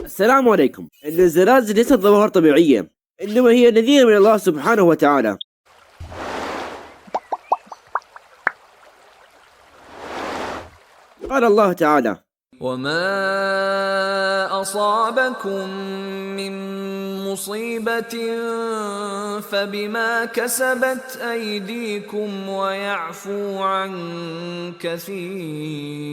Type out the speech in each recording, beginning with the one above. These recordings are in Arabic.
السلام عليكم. إن الزلازل ليست ظواهر طبيعية، إنما هي نذير من الله سبحانه وتعالى. قال الله تعالى: وما أصابكم من مصيبة فبما كسبت أيديكم ويعفو عن كثير.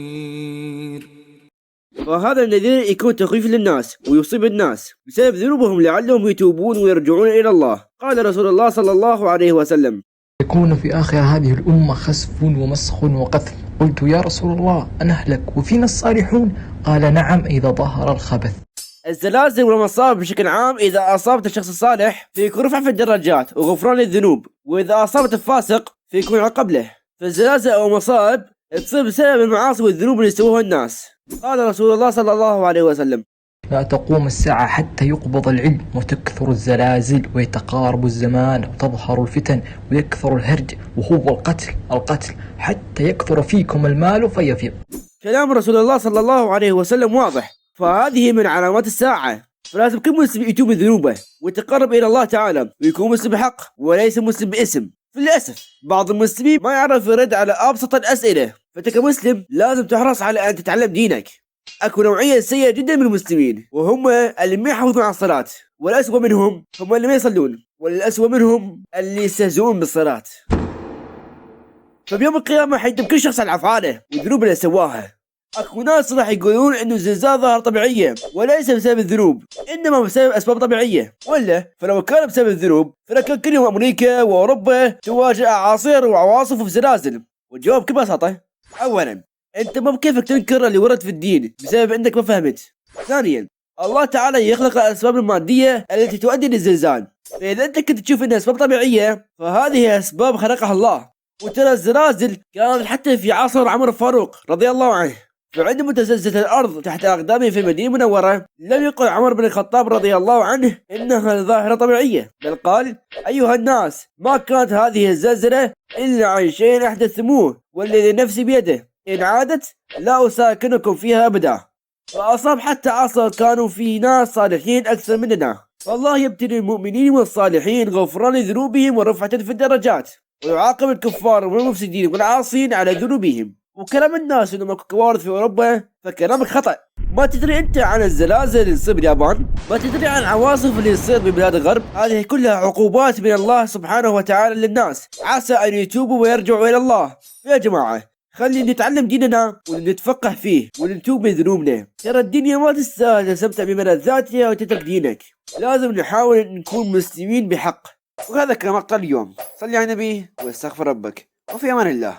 وهذا النذير يكون تخويف للناس ويصيب الناس بسبب ذنوبهم لعلهم يتوبون ويرجعون إلى الله. قال رسول الله صلى الله عليه وسلم: يكون في آخر هذه الأمة خسف ومسخ وقتل. قلت يا رسول الله أنهلك وفينا الصالحون؟ قال نعم إذا ظهر الخبث. الزلازل والمصائب بشكل عام إذا أصابت الشخص الصالح فيكون رفع في الدرجات وغفران للذنوب، وإذا أصابت الفاسق فيكون عقاب له. فالزلازل أو المصائب تصيب بسبب المعاصي والذنوب اللي يسووها الناس. قال رسول الله صلى الله عليه وسلم: لا تقوم الساعة حتى يقبض العلم وتكثر الزلازل ويتقارب الزمان وتظهر الفتن ويكثر الهرج وهو القتل حتى يكثر فيكم المال فيفيض. كلام رسول الله صلى الله عليه وسلم واضح، فهذه من علامات الساعة، فلازم كل مسلم يتوب من ذنوبه ويتقرب إلى الله تعالى ويكون مسلم بحق وليس مسلم باسم. للأسف بعض المسلمين ما يعرف يرد على أبسط الأسئلة، فأنت كمسلم لازم تحرص على أن تتعلم دينك. أكو نوعية سيئة جدا من المسلمين، وهم اللي ما يحافظون على الصلاة، والأسوأ منهم هم اللي ما يصلون، والأسوأ منهم اللي يستهزئون بالصلاة. فبيوم القيامة حيندم كل شخص على أفعاله والذنوب اللي سواها. أكو ناس راح يقولون إنه الزلزال ظاهرة طبيعية وليس بسبب الذنوب، إنما بسبب أسباب طبيعية، ولا فلو كان بسبب الذنوب فلكان كل يوم أمريكا وأوروبا تواجه أعاصير وعواصف وزلازل. والجواب بكل بساطة: أولا، أنت ما بكيفك تنكر اللي ورد في الدين بسبب إنك ما فهمت. ثانيا، الله تعالى يخلق الأسباب المادية التي تؤدي للزلزال، فإذا أنت كنت تشوف إنها أسباب طبيعية فهذه أسباب خلقها الله. وترى الزلازل كانت حتى في عصر عمر الفاروق رضي الله عنه، فعندما تزلزلت الأرض تحت أقدامه في المدينة المنورة لم يقل عمر بن الخطاب رضي الله عنه إنها ظاهرة طبيعية، بل قال: أيها الناس، ما كانت هذه الزلزلة إلا عن شيء أحدثتموه والذي نفسي بيده، إن عادت لا أساكنكم فيها أبدا. فأصاب حتى عصر كانوا فيه ناس صالحين أكثر مننا، فالله يبتلي المؤمنين والصالحين غفران ذنوبهم ورفعة في الدرجات، ويعاقب الكفار والمفسدين والعاصين على ذنوبهم. وكلام الناس انه ماكو كوارث في اوروبا فكلامك خطأ. ما تدري انت عن الزلازل اللي تصير باليابان؟ ما تدري عن العواصف اللي تصير ببلاد الغرب؟ هذه كلها عقوبات من الله سبحانه وتعالى للناس، عسى ان يتوبوا ويرجعوا الى الله. يا جماعة، خلينا نتعلم ديننا ونتفقه فيه ونتوب من ذنوبنا. ترى الدنيا ما تستاهل تستمتع بملذاتها وتترك دينك. لازم نحاول نكون مسلمين بحق. وهذا كان مقطع اليوم. صلي على النبي واستغفر ربك، وفي امان الله.